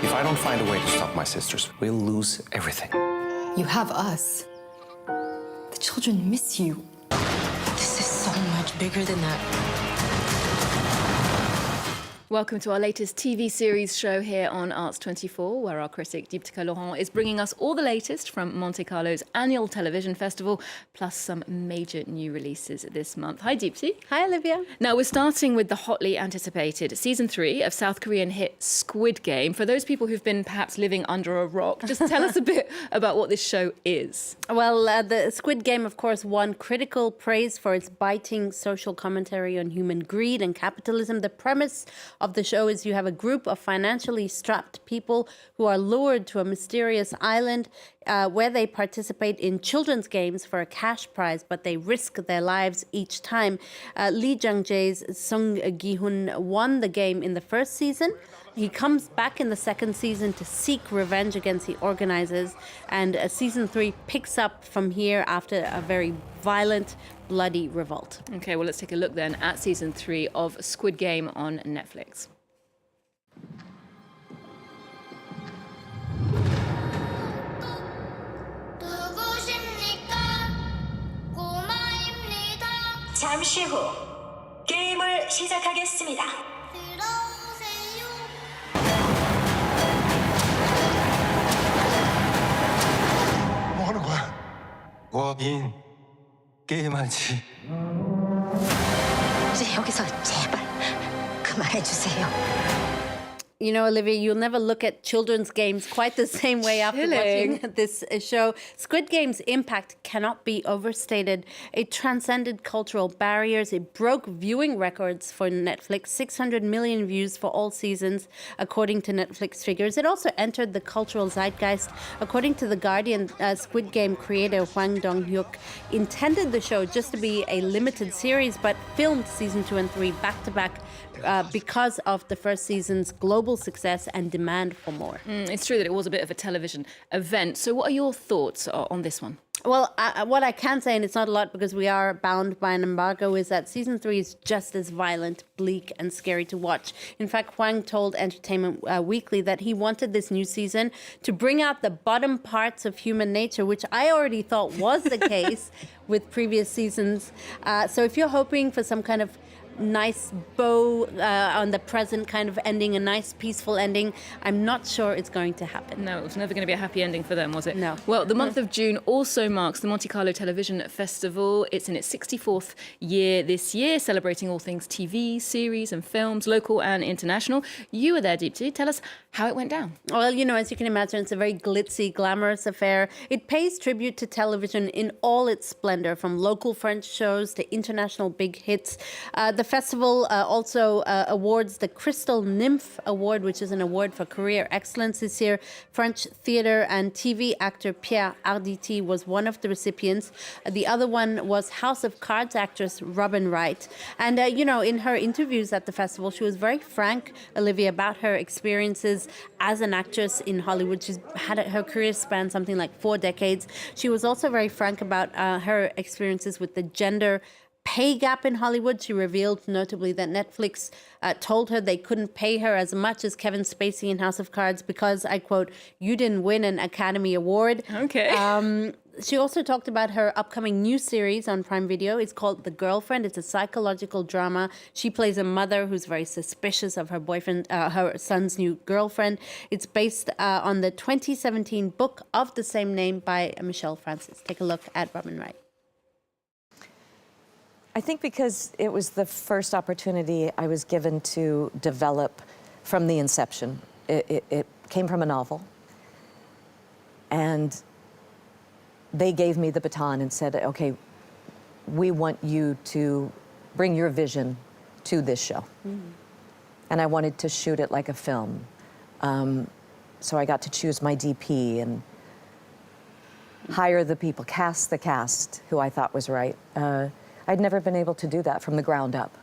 If I don't find a way to stop my sisters, we'll lose everything. You have us. The children miss you. This is so much bigger than that. Welcome to our latest TV series show here on Arts 24, where our critic Dheepthika Laurent is bringing us all the latest from Monte Carlo's annual television festival, plus some major new releases this month. Hi, Deepthi. Hi, Olivia. Now, we're starting with the hotly anticipated Season 3 of South Korean hit Squid Game. For those people who've been perhaps living under a rock, just tell us a bit about what this show is. Well, the Squid Game, of course, won critical praise for its biting social commentary on human greed and capitalism. The premise of the show is you have a group of financially strapped people who are lured to a mysterious island where they participate in children's games for a cash prize, but they risk their lives each time. Lee Jung-jae's Sung Gi-hun won the game in the first season. He comes back in the second season to seek revenge against the organizers, and season 3 picks up from here after a very violent, bloody revolt. Okay, well, let's take a look then at season 3 of Squid Game on Netflix. 잠시 후 게임을 시작하겠습니다. 뭐 하는 거야? 와인 게임하지. 이제 여기서 제발 그만해 주세요. You know, Olivia, you'll never look at children's games quite the same way after watching this show. Squid Game's impact cannot be overstated. It transcended cultural barriers. It broke viewing records for Netflix, 600 million views for all seasons, according to Netflix figures. It also entered the cultural zeitgeist. According to The Guardian, Squid Game creator Hwang Dong-hyuk intended the show just to be a limited series, but filmed season 2 and 3 back-to-back because of the first season's global success and demand for more. It's true that it was a bit of a television event. So what are your thoughts on this one? Well, what I can say, and it's not a lot because we are bound by an embargo, is that season 3 is just as violent, bleak, and scary to watch. In fact, Hwang told Entertainment Weekly that he wanted this new season to bring out the bottom parts of human nature, which I already thought was the case with previous seasons. So if you're hoping for some kind of nice bow on the present kind of ending, a nice peaceful ending, I'm not sure it's going to happen. No, it was never going to be a happy ending for them, was it? No. Well, the month of June also marks the Monte Carlo Television Festival. It's in its 64th year this year, celebrating all things TV, series and films, local and international. You were there, Deepthi. Tell us how it went down. Well, you know, as you can imagine, it's a very glitzy, glamorous affair. It pays tribute to television in all its splendor, from local French shows to international big hits. The festival also awards the Crystal Nymph Award, which is an award for career excellence this year. French theater and TV actor Pierre Arditi was one of the recipients. The other one was House of Cards actress Robin Wright. And, you know, in her interviews at the festival, she was very frank, Olivia, about her experiences as an actress in Hollywood. She's had her career span something like 4 decades. She was also very frank about her experiences with the gender pay gap in Hollywood. She revealed notably that Netflix told her they couldn't pay her as much as Kevin Spacey in House of Cards because, I quote, "you didn't win an Academy Award." Okay. She also talked about her upcoming new series on Prime Video. It's called The Girlfriend. It's a psychological drama. She plays a mother who's very suspicious of her boyfriend, her son's new girlfriend. It's based on the 2017 book of the same name by Michelle Francis. Take a look at Robin Wright. I think because it was the first opportunity I was given to develop from the inception. It came from a novel. And they gave me the baton and said, okay, we want you to bring your vision to this show. And I wanted to shoot it like a film. So I got to choose my DP and hire the people, cast the cast who I thought was right. I'd never been able to do that from the ground up.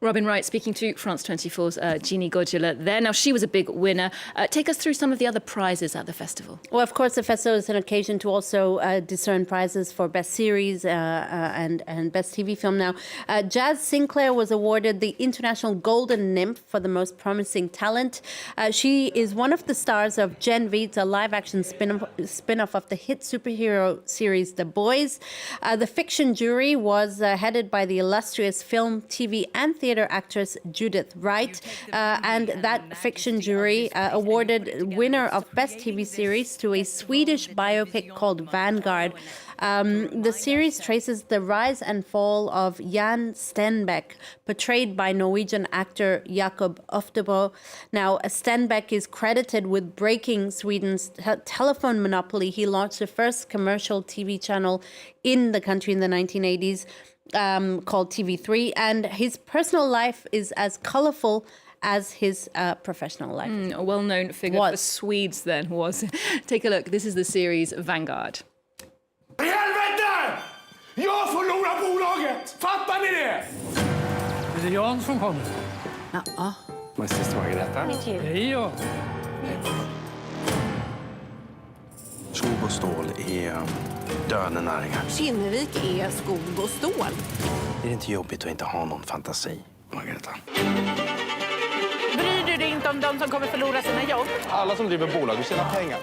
Robin Wright speaking to France 24's Jeannie Godula there. Now, she was a big winner. Take us through some of the other prizes at the festival. Well, of course, the festival is an occasion to also discern prizes for Best Series and Best TV Film. Now, Jazz Sinclair was awarded the International Golden Nymph for the Most Promising Talent. She is one of the stars of Gen V, a live-action spin-off of the hit superhero series The Boys. The fiction jury was headed by the illustrious film, TV, and theater actress Judith Wright, and that fiction jury awarded winner of Best TV Series to a Swedish biopic called Vanguard. The series traces the rise and fall of Jan Stenbeck, portrayed by Norwegian actor Jakob Oftebro. Now, Stenbeck is credited with breaking Sweden's telephone monopoly. He launched the first commercial TV channel in the country in the 1980s. Called TV3, and his personal life is as colorful as his professional life. A well-known figure for Swedes then was. Take a look. This is the series Vanguard. Helvete! Jag förlorar bolaget! Fattar ni det? Det är Jan som kommer. My sister Margareta. Hej då. Skog och stål är dödande näringar. Kinnevik är skog och stål. Är det inte jobbigt att inte ha någon fantasi, Margareta? Bryr du dig inte om de som kommer förlora sina jobb? Alla som driver bolag vill tjäna pengar.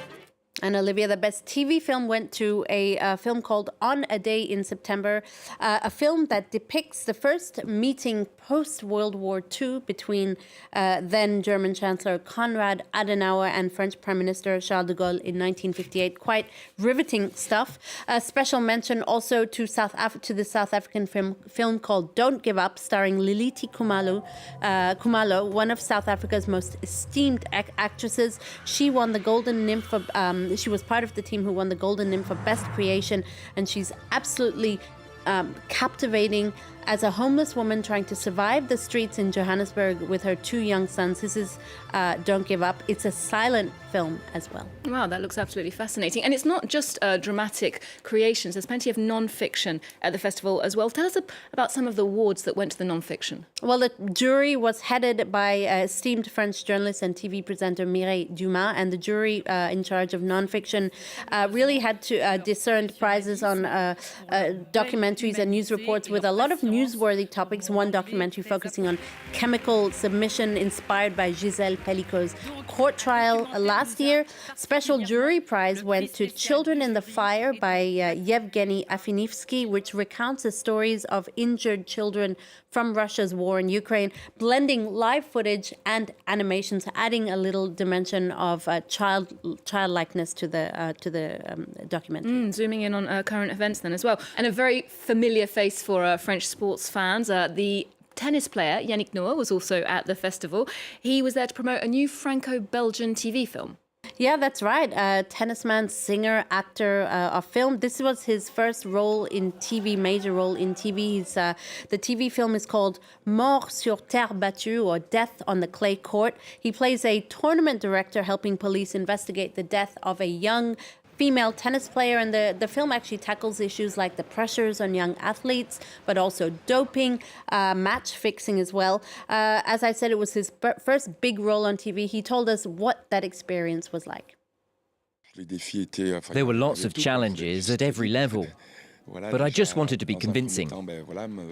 And Olivia, the best TV film went to a film called On a Day in September, a film that depicts the first meeting post-World War II between then German Chancellor Konrad Adenauer and French Prime Minister Charles de Gaulle in 1958. Quite riveting stuff. A special mention also to the South African film called Don't Give Up, starring Lilithi Khumalo, one of South Africa's most esteemed actresses. She won the Golden Nymph for she was part of the team who won the Golden Nymph for Best Creation, and she's absolutely captivating as a homeless woman trying to survive the streets in Johannesburg with her two young sons. This is Don't Give Up. It's a silent film as well. Wow, that looks absolutely fascinating. And it's not just dramatic creations. There's plenty of non-fiction at the festival as well. Tell us about some of the awards that went to the non-fiction. Well, the jury was headed by esteemed French journalist and TV presenter Mireille Dumas, and the jury in charge of non-fiction really had to discern prizes on documentaries and news reports with a lot of newsworthy topics. One documentary focusing on chemical submission inspired by Gisèle Pellico's court trial last year. Special jury prize went to Children in the Fire by Yevgeny Afinivsky, which recounts the stories of injured children from Russia's war in Ukraine, blending live footage and animations, adding a little dimension of childlikeness to the documentary. Zooming in on current events then as well. And a very familiar face for French sports fans. The tennis player Yannick Noah was also at the festival. He was there to promote a new Franco-Belgian TV film. Yeah, that's right. Tennisman, singer, actor of film. This was his first role in TV, major role in TV. The TV film is called Mort sur terre, battue, or Death on the Clay Court. He plays a tournament director helping police investigate the death of a young female tennis player, and the film actually tackles issues like the pressures on young athletes, but also doping, match fixing as well. As I said, it was his first big role on TV. He told us what that experience was like. There were lots of challenges at every level, but I just wanted to be convincing.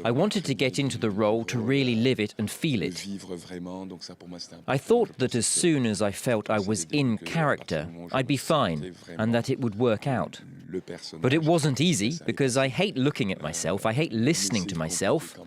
I wanted to get into the role to really live it and feel it. I thought that as soon as I felt I was in character, I'd be fine and that it would work out. But it wasn't easy because I hate looking at myself, I hate listening to myself.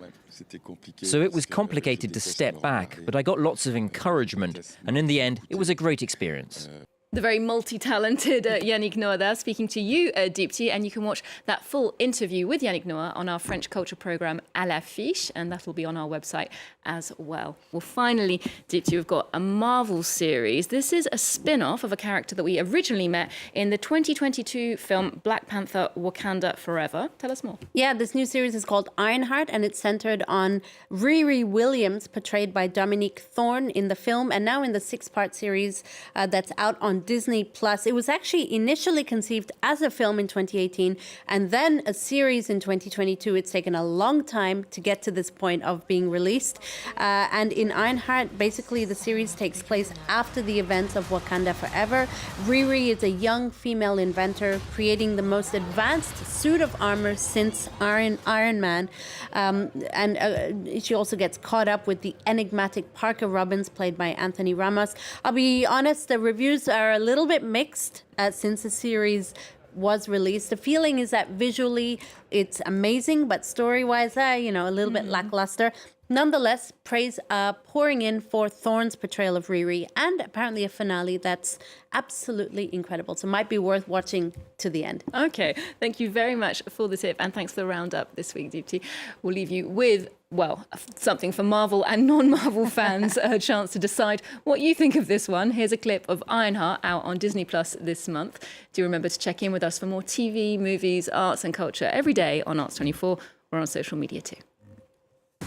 So it was complicated to step back, but I got lots of encouragement, and in the end, it was a great experience. The very multi-talented Yannick Noah there speaking to you, Dheepthi, and you can watch that full interview with Yannick Noah on our French culture programme À l'Affiche, and that will be on our website as well. Well, finally, Dheepthi, we've got a Marvel series. This is a spin-off of a character that we originally met in the 2022 film Black Panther: Wakanda Forever. Tell us more. Yeah, this new series is called Ironheart, and it's centered on Riri Williams, portrayed by Dominique Thorne in the film, and now in the 6-part series that's out on on Disney Plus. It was actually initially conceived as a film in 2018 and then a series in 2022. It's taken a long time to get to this point of being released. And in Ironheart, basically the series takes place after the events of Wakanda Forever. Riri is a young female inventor creating the most advanced suit of armor since Iron Man. And she also gets caught up with the enigmatic Parker Robbins, played by Anthony Ramos. I'll be honest, the reviews are a little bit mixed since the series was released. The feeling is that visually it's amazing, but story-wise, a little bit lackluster. Nonetheless, praise pouring in for Thorne's portrayal of Riri, and apparently a finale that's absolutely incredible. So might be worth watching to the end. Okay, thank you very much for the tip, and thanks for the roundup this week, Deepthi. We'll leave you with, well, something for Marvel and non-Marvel fans, a chance to decide what you think of this one. Here's a clip of Ironheart out on Disney Plus this month. Do remember to check in with us for more TV, movies, arts and culture every day on Arts24 or on social media too.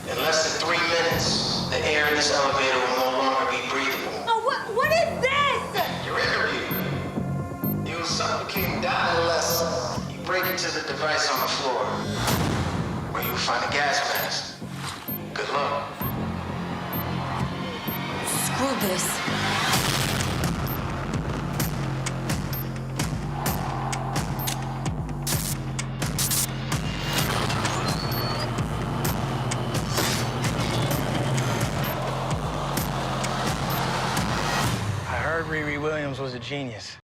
In less than 3 minutes, the air in this elevator will no longer be breathable. Oh, what is this? Your interview. You'll suffocate, die unless you break into the device on the floor, where you'll find a gas mask. Good luck. Screw this. Riri Williams was a genius.